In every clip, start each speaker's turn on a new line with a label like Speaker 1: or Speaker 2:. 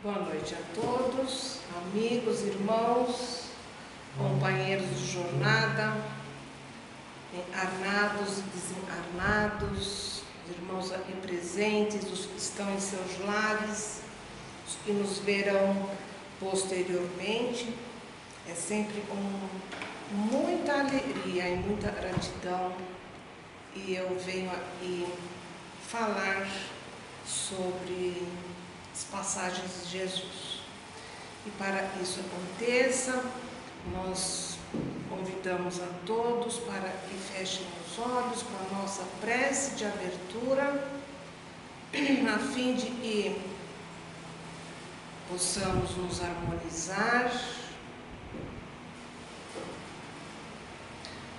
Speaker 1: Boa noite a todos, amigos, irmãos, companheiros de jornada, encarnados e desencarnados, os irmãos aqui presentes, os que estão em seus lares, os que nos verão posteriormente. É sempre com muita alegria e muita gratidão e eu venho aqui falar sobre as passagens de Jesus. E para isso aconteça, nós convidamos a todos para que fechem os olhos para a nossa prece de abertura, a fim de que possamos nos harmonizar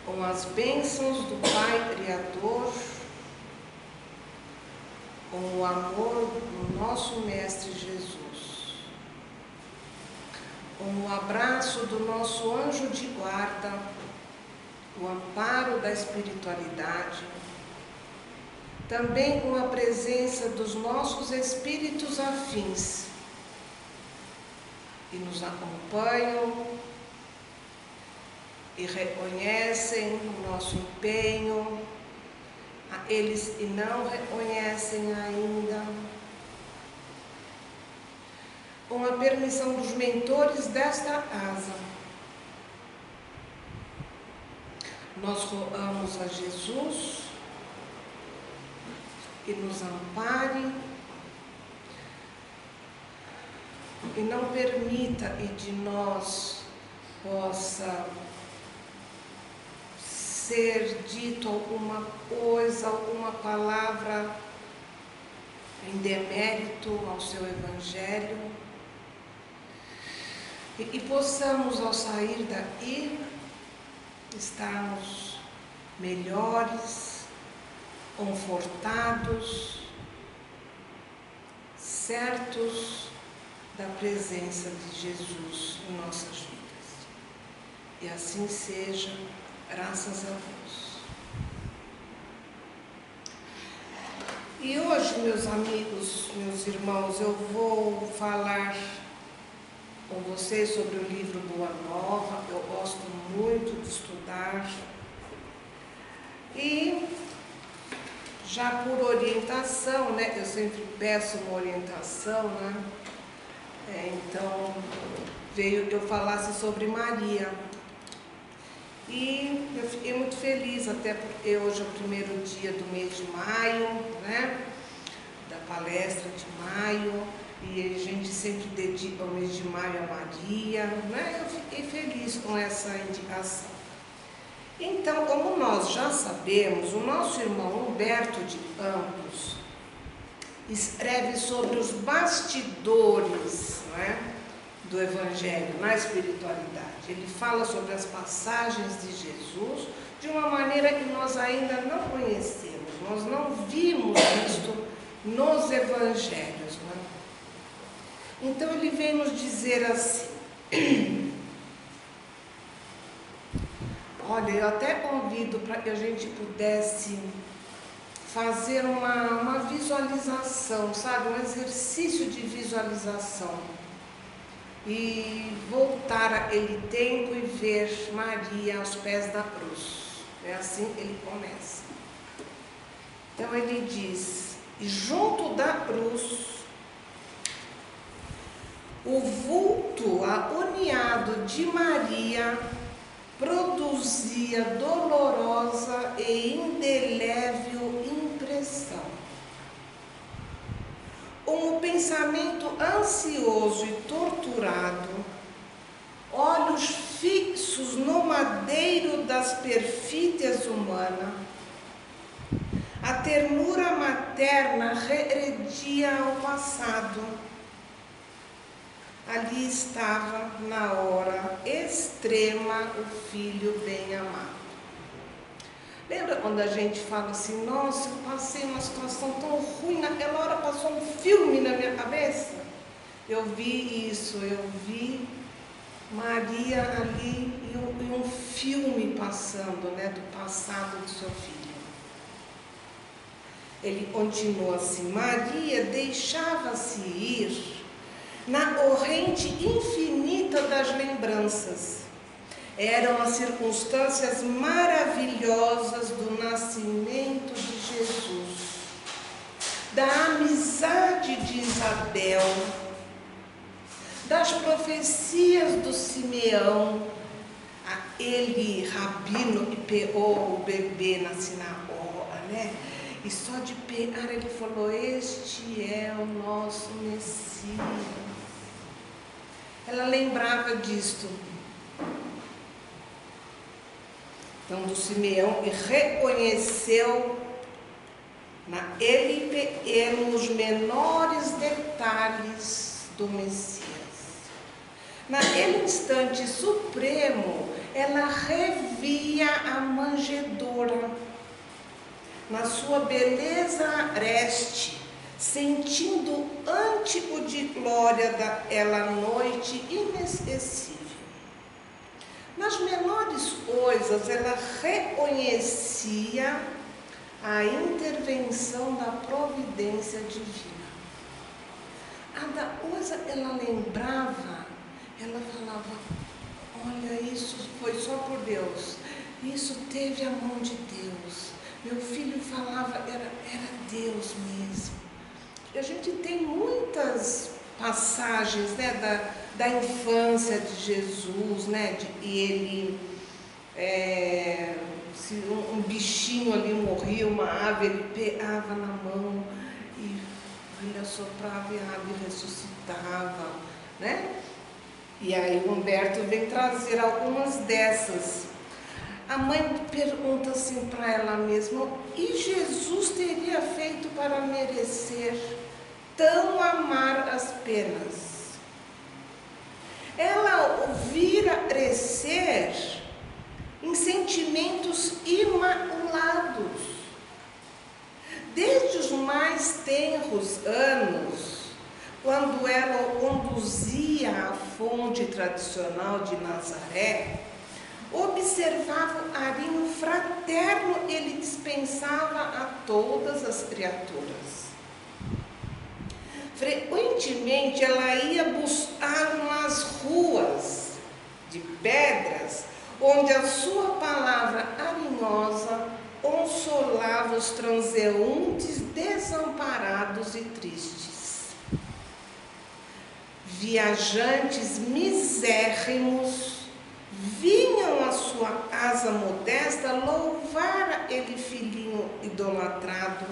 Speaker 1: com as bênçãos do Pai Criador, com o amor do nosso Mestre Jesus, com o abraço do nosso anjo de guarda, o amparo da espiritualidade, também com a presença dos nossos espíritos afins, que nos acompanham e reconhecem o nosso empenho, a eles que não reconhecem ainda, com a permissão dos mentores desta casa. Nós rogamos a Jesus que nos ampare e não permita que de nós possa ser dito alguma coisa, alguma palavra em demérito ao seu Evangelho e possamos, ao sair daqui, estarmos melhores, confortados, certos da presença de Jesus em nossas vidas. E assim seja. Graças a Deus. E hoje, meus amigos, meus irmãos, eu vou falar com vocês sobre o livro Boa Nova. Eu gosto muito de estudar. E já por orientação, né? Eu sempre peço uma orientação, né? Então, veio que eu falasse sobre Maria. E eu fiquei muito feliz, até porque hoje é o primeiro dia do mês de maio, né? Da palestra de maio, e a gente sempre dedica o mês de maio a Maria, né? Eu fiquei feliz com essa indicação. Então, como nós já sabemos, o nosso irmão Humberto de Campos escreve sobre os bastidores, né, do Evangelho na espiritualidade. Ele fala sobre as passagens de Jesus de uma maneira que nós ainda não conhecemos, nós não vimos isto nos Evangelhos, né? Então ele vem nos dizer assim, olha, eu até convido para que a gente pudesse fazer uma visualização, sabe, um exercício de visualização, e voltar aquele tempo e ver Maria aos pés da cruz. É assim que ele começa. Então ele diz, e junto da cruz, o vulto agoniado de Maria produzia dolorosa e indelével impressão. Com o pensamento ansioso e torturado, olhos fixos no madeiro das perfídias humanas, a ternura materna regredia ao passado. Ali estava, na hora extrema, o filho bem-amado. Lembra quando a gente fala assim, nossa, eu passei uma situação tão ruim, naquela hora passou um filme na minha cabeça? Eu vi isso, eu vi Maria ali e um filme passando, né, do passado do seu filho. Ele continua assim, Maria deixava-se ir na corrente infinita das lembranças. Eram as circunstâncias maravilhosas do nascimento de Jesus, da amizade de Isabel, das profecias do Simeão, ele, rabino, que pegou o bebê na sinagoga, né? E só de pegar ele falou: este é o nosso Messias. Ela lembrava disto. Então, do Simeão, e reconheceu nos menores detalhes do Messias. Naquele instante supremo, ela revia a manjedoura na sua beleza agreste, sentindo ântico de glória daquela noite inesquecível. Nas menores coisas, ela reconhecia a intervenção da providência divina. Cada coisa ela lembrava, ela falava: olha, isso foi só por Deus, isso teve a mão de Deus. Meu filho falava, era Deus mesmo. E a gente tem muitas passagens, né, da infância de Jesus, né, e ele, se um bichinho ali morria, uma ave, ele pegava na mão e ele assoprava e a ave ressuscitava, né? E aí o Humberto vem trazer algumas dessas. A mãe pergunta assim para ela mesma: e Jesus teria feito para merecer tão amar as penas? Ela o vira crescer em sentimentos imaculados. Desde os mais tenros anos, quando ela o conduzia à fonte tradicional de Nazaré, observava o carinho fraterno que ele dispensava a todas as criaturas. Frequentemente ela ia buscá-lo nas ruas de pedras, onde a sua palavra carinhosa consolava os transeuntes desamparados e tristes. Viajantes misérrimos vinham à sua casa modesta louvar aquele filhinho idolatrado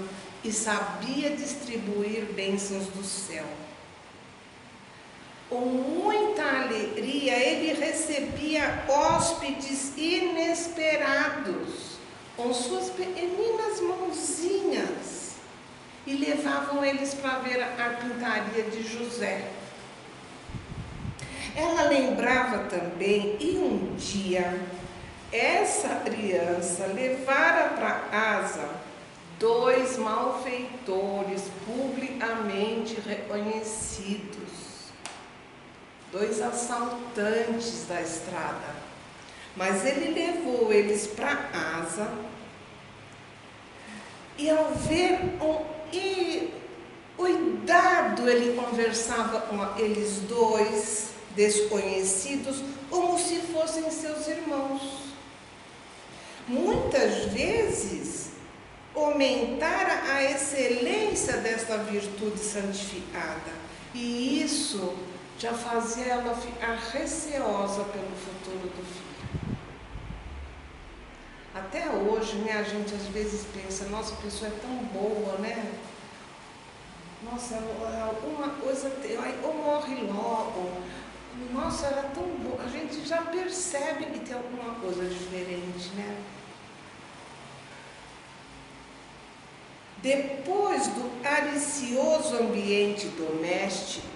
Speaker 1: e sabia distribuir bênçãos do céu. Com muita alegria ele recebia hóspedes inesperados com suas pequeninas mãozinhas e levavam eles para ver a carpintaria de José. Ela lembrava também, e um dia, essa criança levara para casa 2 malfeitores publicamente reconhecidos, 2 assaltantes da estrada. Mas ele levou eles para casa e, ao ver cuidado, ele conversava com aqueles 2 desconhecidos como se fossem seus irmãos. Muitas vezes aumentara a excelência desta virtude santificada, e isso já fazia ela ficar receosa pelo futuro do filho. Até hoje, né, a gente às vezes pensa: nossa, a pessoa é tão boa, né? Nossa, alguma coisa, ou morre logo. Nossa, era tão boa. A gente já percebe que tem alguma coisa diferente, né? Depois do aricioso ambiente doméstico,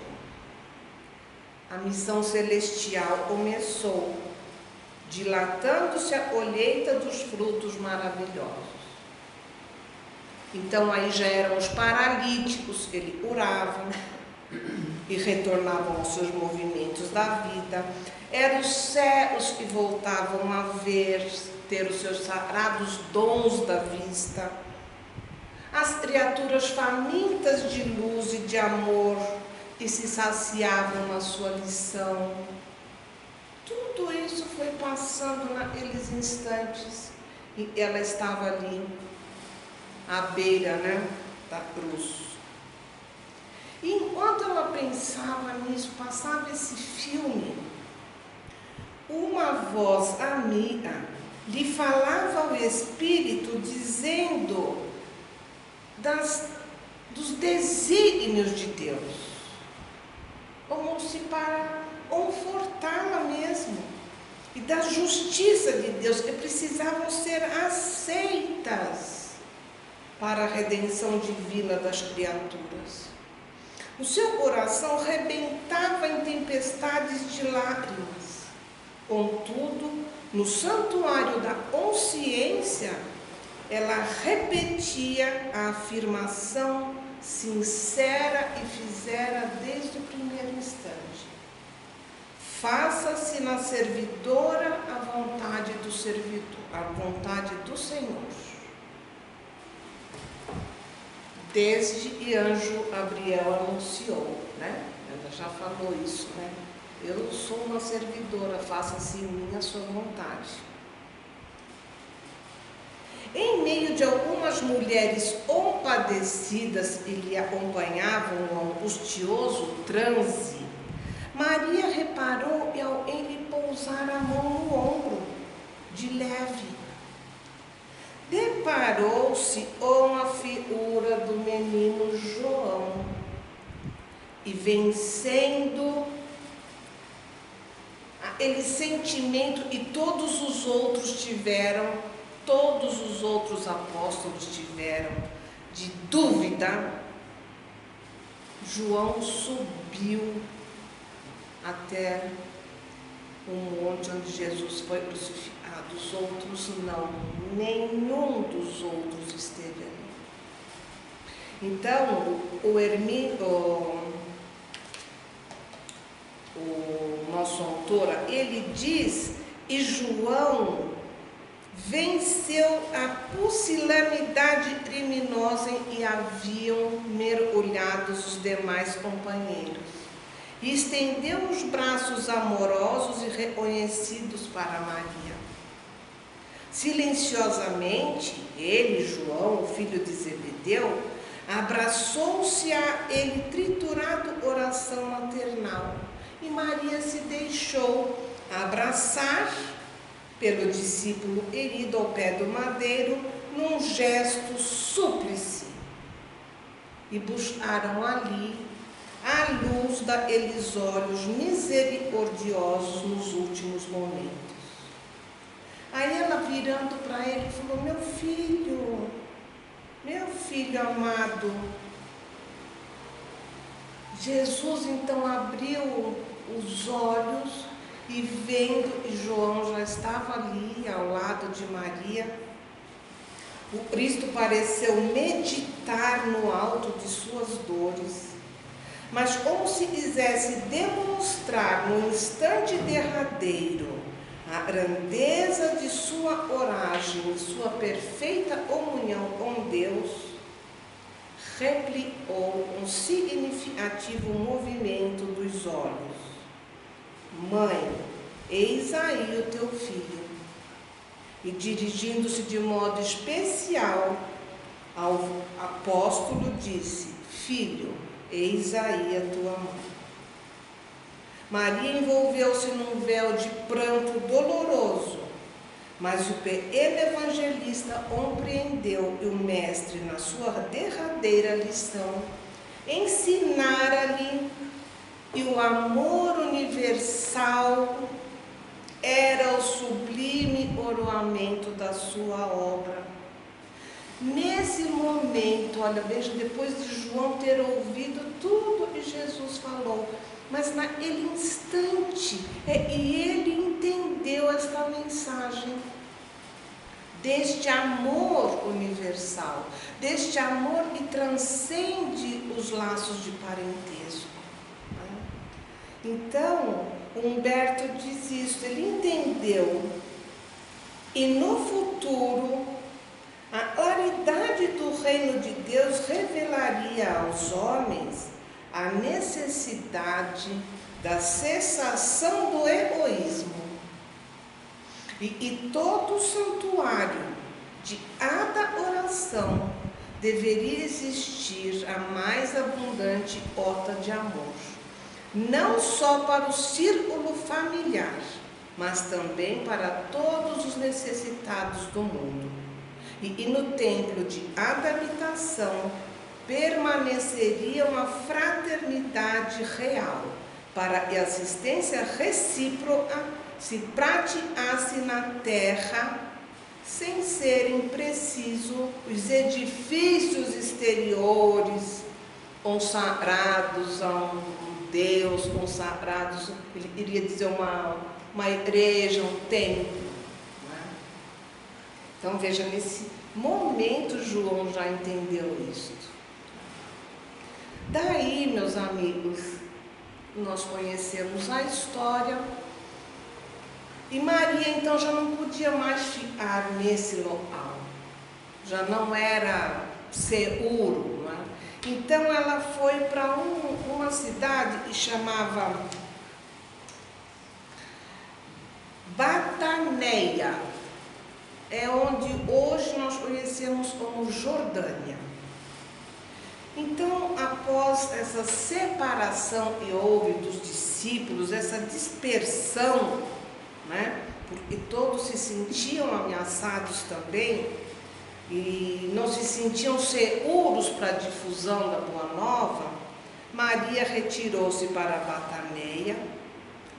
Speaker 1: a missão celestial começou, dilatando-se a colheita dos frutos maravilhosos. Então aí já eram os paralíticos que ele curava e retornavam aos seus movimentos da vida. Eram os cegos que voltavam a ver, ter os seus sagrados dons da vista. As criaturas famintas de luz e de amor, e se saciavam na sua lição. Tudo isso foi passando naqueles instantes e ela estava ali, à beira, da cruz. E enquanto ela pensava nisso, passava esse filme, uma voz amiga lhe falava ao Espírito, dizendo dos desígnios de Deus, como se para confortá-la mesmo, e da justiça de Deus, que precisavam ser aceitas para a redenção divina das criaturas. O seu coração rebentava em tempestades de lágrimas. Contudo, no santuário da consciência, ela repetia a afirmação sincera e fizera desde o primeiro instante: faça-se na servidora a vontade do servidor, a vontade do Senhor. Desde que anjo Gabriel anunciou, Ela já falou isso, Eu sou uma servidora, faça-se em mim a sua vontade. Em meio de algumas mulheres compadecidas que lhe acompanhavam no angustioso transe, Maria reparou que alguém lhe pousara a mão no ombro, de leve. Deparou-se com a figura do menino João e, vencendo aquele sentimento que todos os outros tiveram, todos os outros apóstolos tiveram, de dúvida, João subiu até o monte onde Jesus foi crucificado. Os outros não, nenhum dos outros esteve ali. Então, o nosso autor, ele diz que João venceu a pusilanimidade criminosa em que haviam mergulhados os demais companheiros e estendeu os braços amorosos e reconhecidos para Maria. Silenciosamente, ele, João, o filho de Zebedeu, abraçou-se a ele triturado oração maternal, e Maria se deixou abraçar pelo discípulo herido ao pé do madeiro, num gesto súplice, e buscaram ali a luz daqueles olhos misericordiosos nos últimos momentos. Aí ela, virando para ele, falou: meu filho amado. Jesus então abriu os olhos e, vendo que João já estava ali ao lado de Maria, o Cristo pareceu meditar no alto de suas dores, mas como se quisesse demonstrar no instante derradeiro a grandeza de sua coragem e sua perfeita comunhão com Deus, replicou um significativo movimento dos olhos: mãe, eis aí o teu filho. E, dirigindo-se de modo especial ao apóstolo, disse: filho, eis aí a tua mãe. Maria envolveu-se num véu de pranto doloroso, mas o pequeno evangelista compreendeu que o mestre, na sua derradeira lição, ensinara-lhe que o amor universal era o sublime coroamento da sua obra. Nesse momento, olha, veja, depois de João ter ouvido tudo que Jesus falou, mas naquele instante, e ele entendeu esta mensagem deste amor universal, deste amor que transcende os laços de parentesco. Então, Humberto diz isso, ele entendeu, e no futuro, a claridade do reino de Deus revelaria aos homens a necessidade da cessação do egoísmo. E todo santuário de adoração deveria existir a mais abundante ota de amor, não só para o círculo familiar, mas também para todos os necessitados do mundo. E no templo de habitação permaneceria uma fraternidade real, para que a assistência recíproca se praticasse na terra, sem serem precisos os edifícios exteriores consagrados a um Deus, consagrados, ele iria dizer uma igreja, um templo. Então veja, nesse momento João já entendeu isso. Daí, meus amigos, nós conhecemos a história. E Maria então já não podia mais ficar nesse local. Já não era seguro, não é? Então ela foi para uma cidade que chamava Bataneia. É onde hoje nós conhecemos como Jordânia. Então, após essa separação que houve dos discípulos, essa dispersão, né? Porque todos se sentiam ameaçados também e não se sentiam seguros para a difusão da Boa Nova, Maria retirou-se para Bataneia,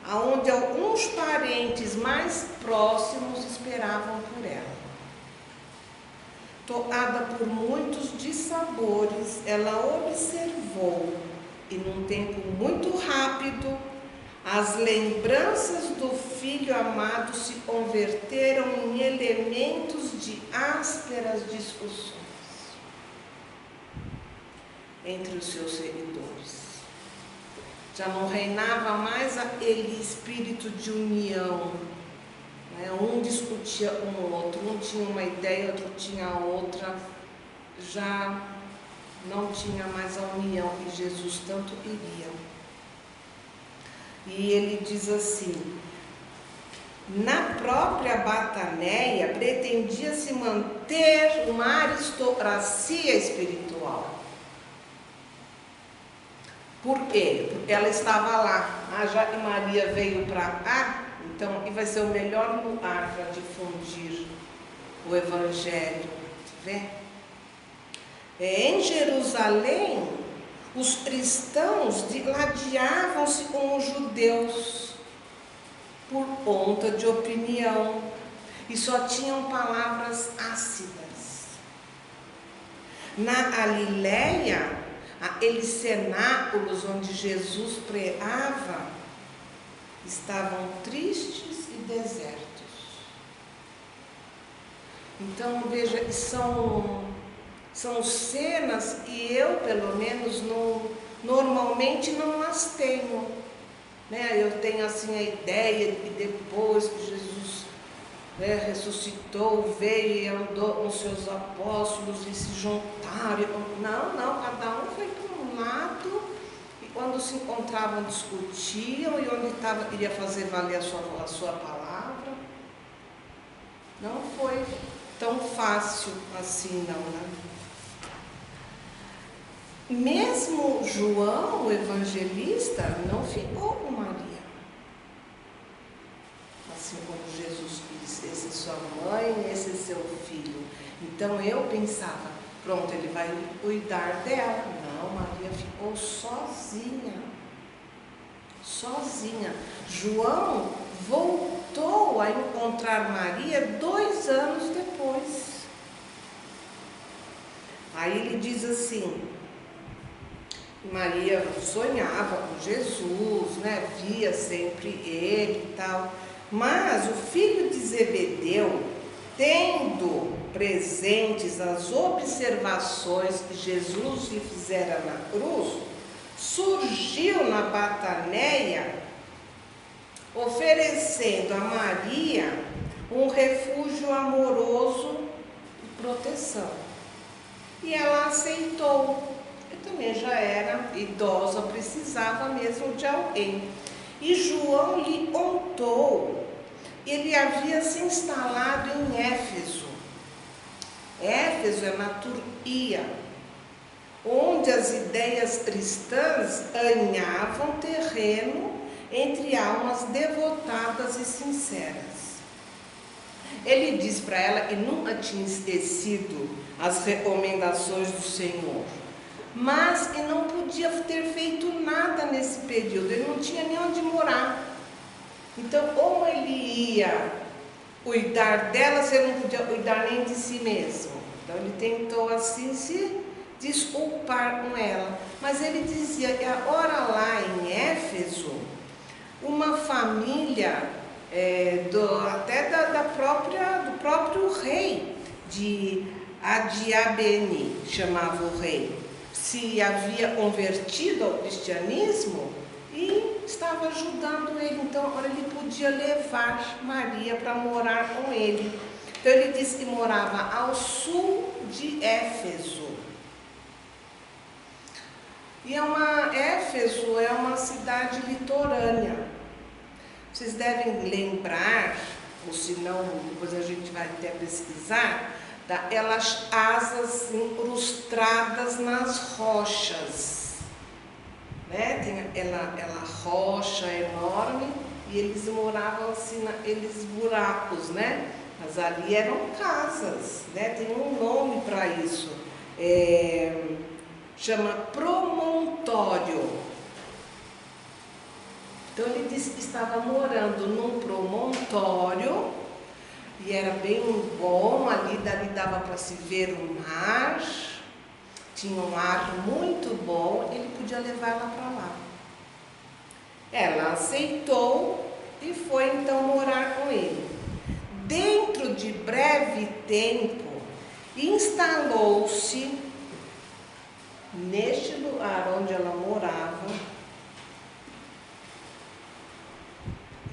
Speaker 1: aonde alguns parentes mais próximos esperavam por ela. Tocada por muitos dissabores, ela observou, e num tempo muito rápido, as lembranças do filho amado se converteram em elementos de ásperas discussões entre os seus seguidores. Já não reinava mais aquele espírito de união, né? Um discutia com o outro, um tinha uma ideia, outro tinha outra. Já não tinha mais a união que Jesus tanto queria. E ele diz assim: na própria Bataneia pretendia-se manter uma aristocracia espiritual. Por quê? Porque ela estava lá. Já que Maria veio para cá, então aqui vai ser o melhor lugar para difundir o Evangelho. Vê? Em Jerusalém, os cristãos diladiavam-se com os judeus por conta de opinião e só tinham palavras ácidas. Na Galileia, aqueles cenáculos onde Jesus pregava estavam tristes e desertos. Então veja, são cenas que eu, pelo menos, normalmente não as tenho, né? Eu tenho assim a ideia de que depois que Jesus, né, ressuscitou, veio e andou com seus apóstolos e se juntaram. Não, cada um foi para um lado e quando se encontravam discutiam e onde iria fazer valer a sua palavra. Não foi tão fácil assim, não, né? Mesmo João, o evangelista, não ficou com Maria. Assim como Jesus disse, esse é sua mãe, esse é seu filho. Então eu pensava, pronto, ele vai cuidar dela. Não, Maria ficou sozinha. Sozinha. João voltou a encontrar Maria 2 anos depois. Aí ele diz assim: Maria sonhava com Jesus, né? Via sempre ele e tal. Mas o filho de Zebedeu, tendo presentes as observações que Jesus lhe fizera na cruz, surgiu na Bataneia, oferecendo a Maria um refúgio amoroso e proteção. E ela aceitou. Então também já era idosa, precisava mesmo de alguém. E João lhe contou, ele havia se instalado em Éfeso. Éfeso é na Turquia, onde as ideias cristãs ganhavam terreno entre almas devotadas e sinceras. Ele disse para ela que nunca tinha esquecido as recomendações do Senhor, mas que não podia ter feito nada nesse período, ele não tinha nem onde morar. Então, como ele ia cuidar dela, se ele não podia cuidar nem de si mesmo? Então, ele tentou assim se desculpar com ela. Mas ele dizia que agora lá em Éfeso, uma família, do próprio rei de Adiabene, chamava o rei, se havia convertido ao cristianismo e estava ajudando ele. Então, agora ele podia levar Maria para morar com ele. Então, ele disse que morava ao sul de Éfeso. E Éfeso é uma cidade litorânea. Vocês devem lembrar, ou se não, depois a gente vai até pesquisar, daquelas asas incrustadas nas rochas, né? Tem aquela rocha enorme e eles moravam assim naqueles buracos, né? Mas ali eram casas, né? Tem um nome para isso, chama promontório. Então ele disse que estava morando num promontório e era bem bom, dali dava para se ver o mar, tinha um ar muito bom, ele podia levar ela para lá. Ela aceitou e foi então morar com ele. Dentro de breve tempo, instalou-se neste lugar onde ela morava.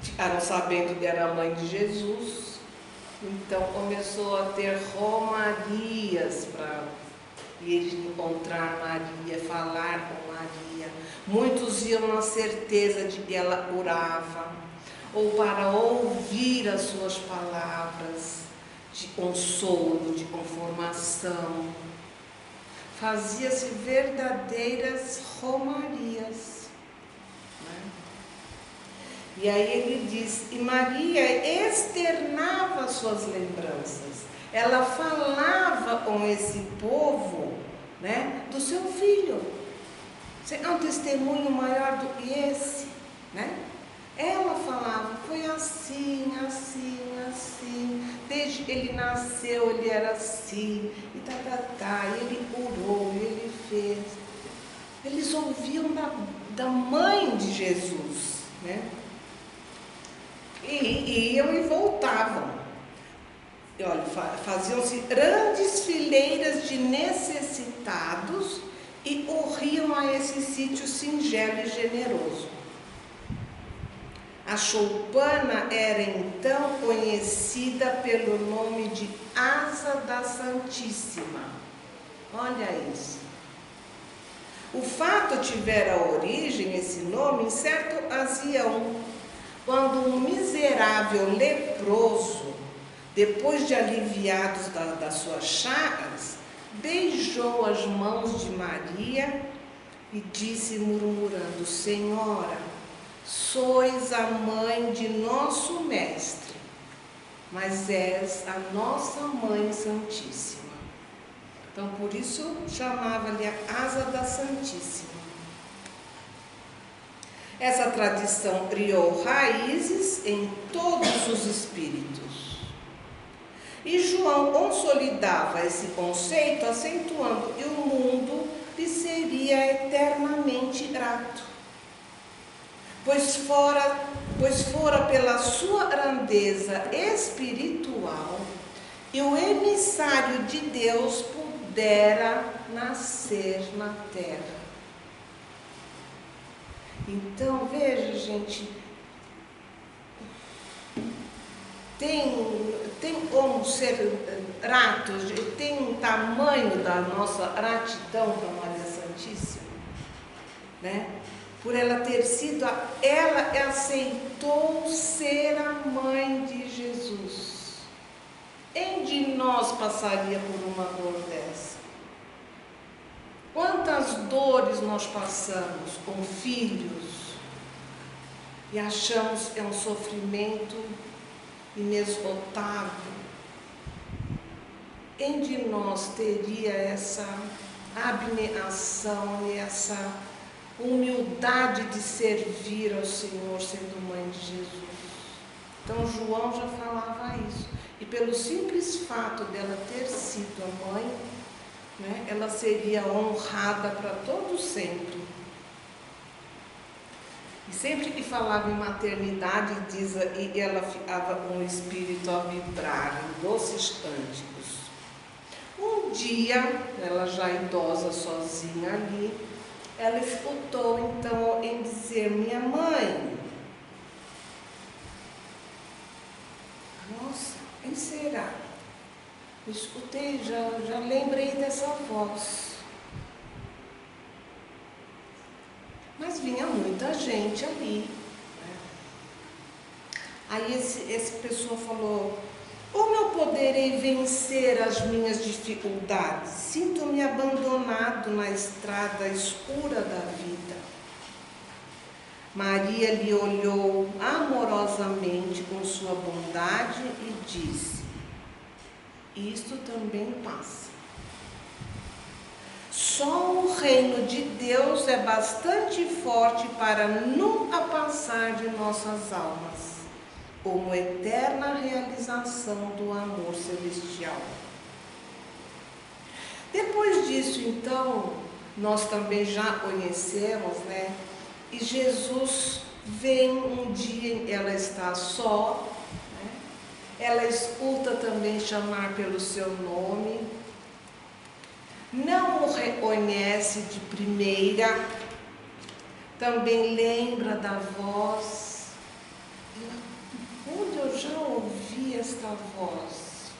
Speaker 1: Ficaram sabendo que era a mãe de Jesus, então começou a ter romarias para ir encontrar Maria, falar com Maria. Muitos iam na certeza de que ela curava, ou para ouvir as suas palavras de consolo, de conformação. Fazia-se verdadeiras romarias. E aí ele diz, e Maria externava suas lembranças. Ela falava com esse povo, né, do seu filho. Você é um testemunho maior do que esse, né? Ela falava, foi assim, assim, assim. Desde que ele nasceu, ele era assim, e e ele curou, ele fez. Eles ouviam da mãe de Jesus, né? E iam e voltavam. E olha, faziam-se grandes fileiras de necessitados e corriam a esse sítio singelo e generoso. A choupana era então conhecida pelo nome de Asa da Santíssima. Olha isso. O fato tivera origem, esse nome, em certa ocasião, quando um miserável leproso, depois de aliviados das suas chagas, beijou as mãos de Maria e disse murmurando, Senhora, sois a mãe de nosso mestre, mas és a nossa mãe santíssima. Então, por isso, chamava-lhe a Asa da Santíssima. Essa tradição criou raízes em todos os espíritos. E João consolidava esse conceito, acentuando que o mundo lhe seria eternamente grato, pois fora pela sua grandeza espiritual e o emissário de Deus pudera nascer na terra. Então, veja, gente, tem como ser grato, tem um tamanho da nossa gratidão para Maria Santíssima. Santíssimo, né? Por ela ter sido, ela aceitou ser a mãe de Jesus. Quem de nós passaria por uma dor dessa? Quantas dores nós passamos com filhos e achamos que é um sofrimento inesgotável. Quem de nós teria essa abnegação e essa humildade de servir ao Senhor sendo mãe de Jesus? Então João já falava isso. E pelo simples fato dela ter sido a mãe, né, ela seria honrada para todo sempre. E sempre que falava em maternidade, diz, e ela ficava com o espírito a vibrar em doces cânticos. Um dia, ela já idosa, sozinha ali, ela escutou então alguém dizer: minha mãe. Nossa, quem será? Eu escutei, já lembrei dessa voz. Mas vinha muita gente ali, né? Aí essa pessoa falou: como eu poderei vencer as minhas dificuldades? Sinto-me abandonado na estrada escura da vida. Maria lhe olhou amorosamente com sua bondade e disse: isto também passa. Só o reino de Deus é bastante forte para nunca passar de nossas almas, como eterna realização do amor celestial. Depois disso, então, nós também já conhecemos, né? E Jesus vem um dia, ela está só, né? Ela escuta também chamar pelo seu nome, não o reconhece de primeira, também lembra da voz. Onde eu já ouvi esta voz?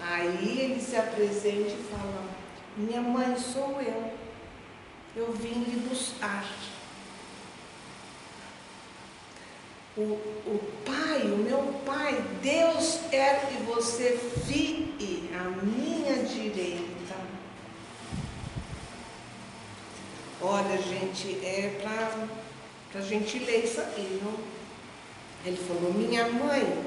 Speaker 1: Aí ele se apresenta e fala: minha mãe sou eu vim lhe buscar. O Pai, o meu Pai, Deus quer que você fique à minha direita. Olha, gente, é para a gente ler isso aqui, não? Ele falou: minha mãe,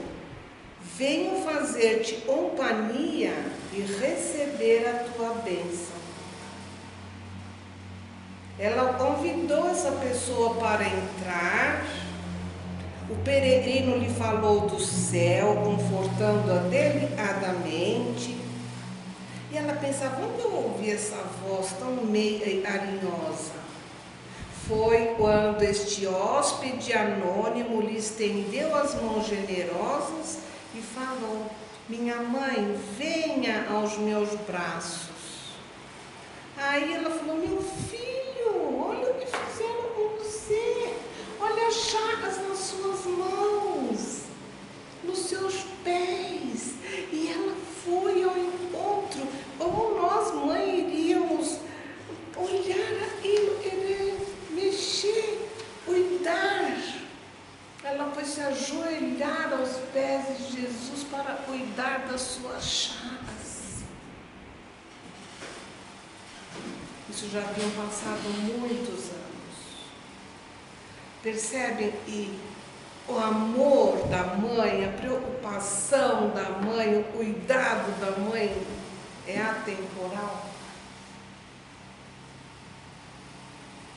Speaker 1: venho fazer-te companhia e receber a tua bênção. Ela convidou essa pessoa para entrar. O peregrino lhe falou do céu, confortando-a delicadamente. E ela pensava: onde eu ouvi essa voz tão meiga e carinhosa? Foi quando este hóspede anônimo lhe estendeu as mãos generosas e falou: minha mãe, venha aos meus braços. Aí ela falou: meu filho, olha o que fizeram com você. Olha as chagas nas suas mãos, nos seus pés. E ela foi ao encontro. Como nós, mãe, iríamos olhar aquilo, querer mexer, cuidar. Ela foi se ajoelhar aos pés de Jesus para cuidar das suas chagas. Isso já haviam passado muitos anos. Percebem que o amor da mãe, a preocupação da mãe, o cuidado da mãe é atemporal?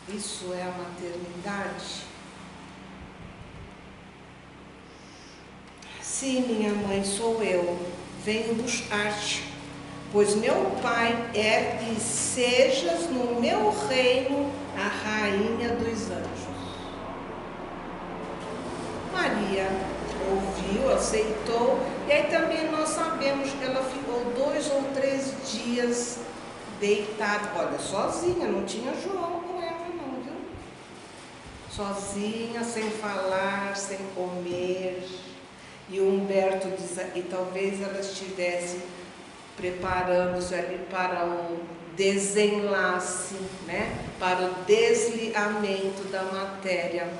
Speaker 1: Isso é a maternidade? Sim, minha mãe, sou eu. Venho buscar-te, pois meu Pai é que sejas no meu reino a rainha dos anjos. Maria ouviu, aceitou, e aí também nós sabemos que ela ficou 2 ou 3 dias deitada, olha, sozinha, não tinha João com ela não, viu? Sozinha, sem falar, sem comer. E o Humberto diz, e talvez ela estivesse preparando-se ali para um desenlace, né, para o desligamento da matéria.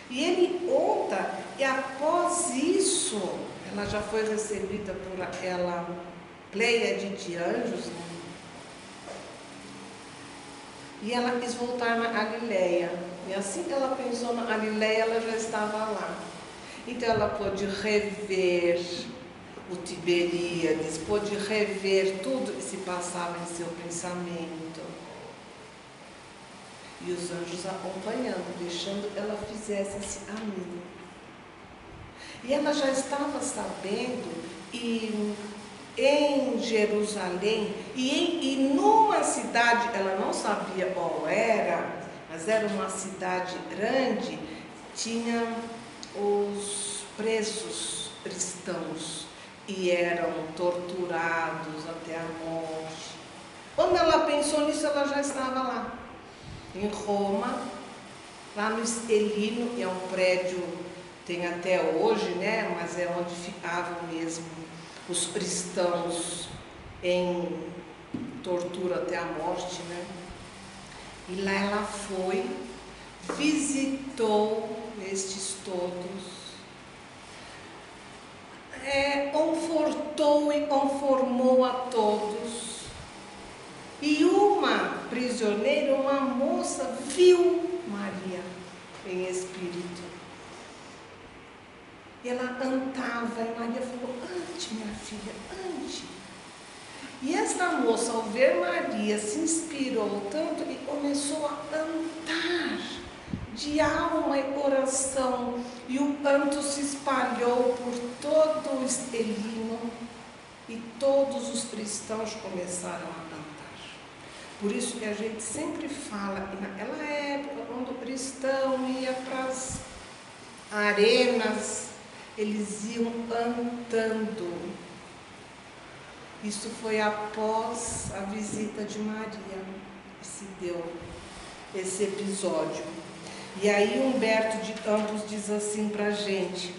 Speaker 1: E ele conta, e após isso, ela já foi recebida por aquela pleiade de anjos, né? E ela quis voltar na Galileia. E assim que ela pensou na Galileia, ela já estava lá. Então ela pôde rever o Tiberíades, pôde rever tudo que se passava em seu pensamento. E os anjos acompanhando, deixando que ela fizesse esse caminho. E ela já estava sabendo, e em Jerusalém, e numa cidade, ela não sabia qual era, mas era uma cidade grande, tinha os presos cristãos, e eram torturados até a morte. Quando ela pensou nisso, ela já estava lá, em Roma, lá no Estelino, que é um prédio, tem até hoje, né? Mas é onde ficavam mesmo os cristãos em tortura até a morte, né? E lá ela foi, visitou estes todos, confortou e conformou a todos. E uma prisioneira, uma moça, viu Maria em espírito. E ela cantava, e Maria falou: ante, minha filha, ante. E esta moça, ao ver Maria, se inspirou tanto e começou a cantar de alma e coração. E o canto se espalhou por todo o Estelino, e todos os cristãos começaram a cantar. Por isso que a gente sempre fala que naquela época, quando o cristão ia para as arenas, eles iam cantando. Isso foi após a visita de Maria que se deu esse episódio. E aí Humberto de Campos diz assim para a gente: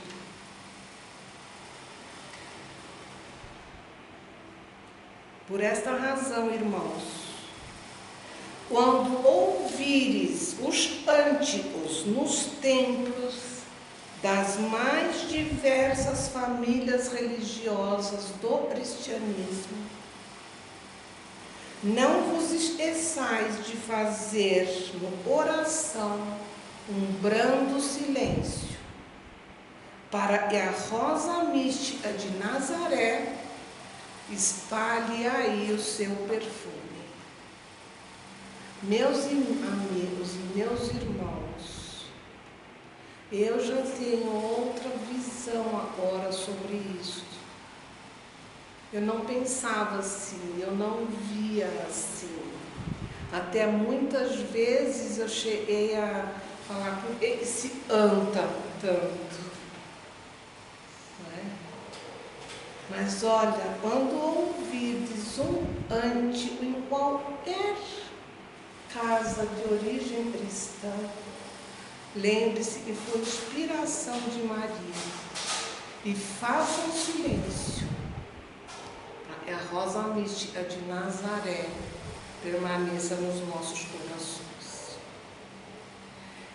Speaker 1: por esta razão, irmãos, quando ouvires os cânticos nos templos das mais diversas famílias religiosas do cristianismo, não vos esqueçais de fazer no coração um brando silêncio, para que a rosa mística de Nazaré espalhe aí o seu perfume. Meus amigos e meus irmãos, eu já tenho outra visão agora sobre isso. Eu não pensava assim, eu não via assim. Até muitas vezes eu cheguei a falar: por que se anta tanto? Não é? Mas olha, quando ouvirdes um cântico em qualquer casa de origem cristã, lembre-se que foi inspiração de Maria, e faça um silêncio para que a rosa mística de Nazaré permaneça nos nossos corações.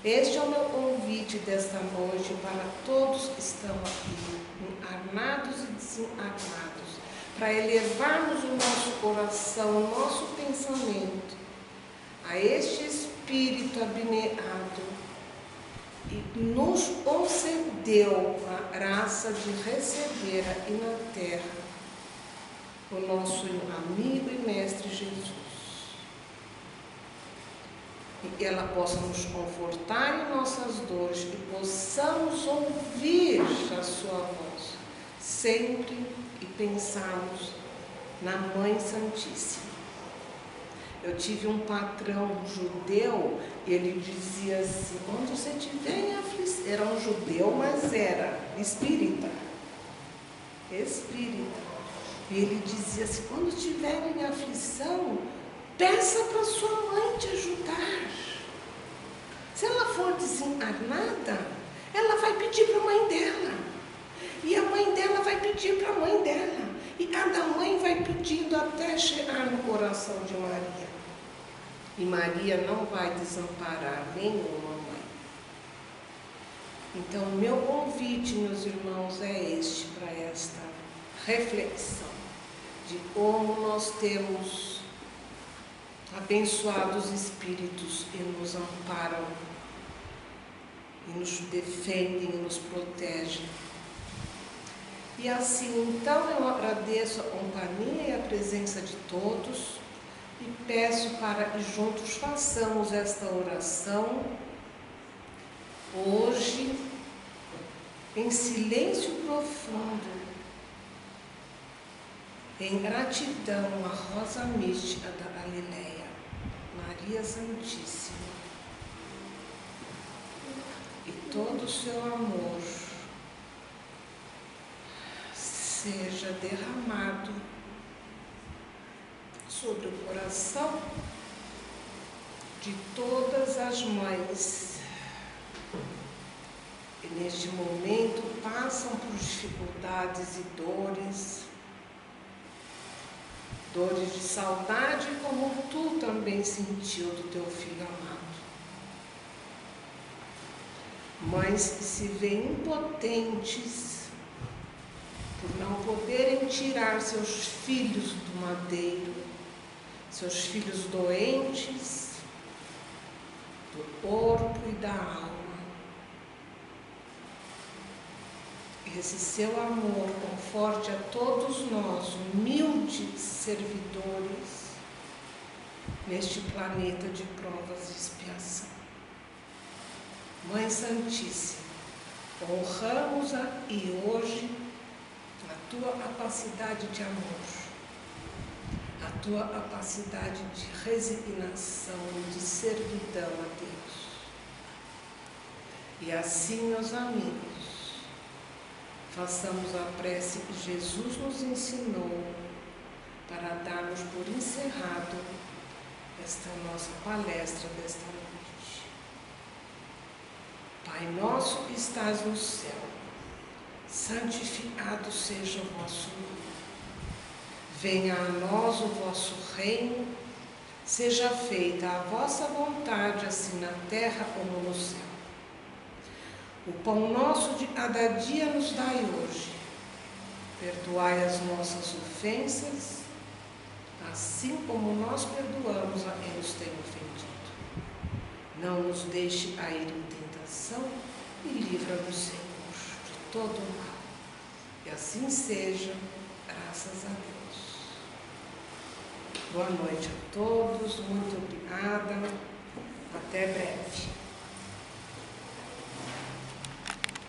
Speaker 1: Este é o meu convite desta noite para todos que estão aqui, encarnados e desencarnados, para elevarmos o nosso coração, o nosso pensamento a este Espírito abnegado, e nos concedeu a graça de receber aqui na terra o nosso amigo e mestre Jesus. E que ela possa nos confortar em nossas dores, e possamos ouvir a sua voz, sempre que pensarmos na Mãe Santíssima. Eu tive um patrão judeu, e ele dizia assim: quando você tiver em aflição, era um judeu, mas era espírita. E ele dizia assim: quando estiver em aflição, peça para sua mãe te ajudar. Se ela for desencarnada, ela vai pedir para a mãe dela. E a mãe dela vai pedir para a mãe dela. E cada mãe vai pedindo até chegar no coração de Maria. E Maria não vai desamparar nenhuma mãe. Então, meu convite, meus irmãos, é este, para esta reflexão de como nós temos abençoados espíritos e nos amparam, e nos defendem, e nos protegem. E assim, então, eu agradeço a companhia e a presença de todos e peço para que juntos façamos esta oração hoje, em silêncio profundo, em gratidão à rosa mística da Galileia, Maria Santíssima, e todo o seu amor seja derramado sobre o coração de todas as mães que neste momento passam por dificuldades e dores de saudade, como tu também sentiu do teu filho amado. Mães que se veem impotentes por não poderem tirar seus filhos do madeiro, seus filhos doentes do corpo e da alma. Esse seu amor conforte a todos nós, humildes servidores, neste planeta de provas e expiação. Mãe Santíssima, honramos-a e hoje a tua capacidade de amor, a tua capacidade de resignação, de servidão a Deus. E assim, meus amigos, façamos a prece que Jesus nos ensinou para darmos por encerrado esta nossa palestra desta noite. Pai nosso que estás no céu, santificado seja o vosso nome. Venha a nós o vosso reino, seja feita a vossa vontade, assim na terra como no céu. O pão nosso de cada dia nos dai hoje. Perdoai as nossas ofensas, assim como nós perdoamos a quem nos tem ofendido. Não nos deixe cair em tentação e livra-nos, Senhor, de todo o mal. E assim seja, graças a Deus. Boa noite a todos, muito obrigada, até breve.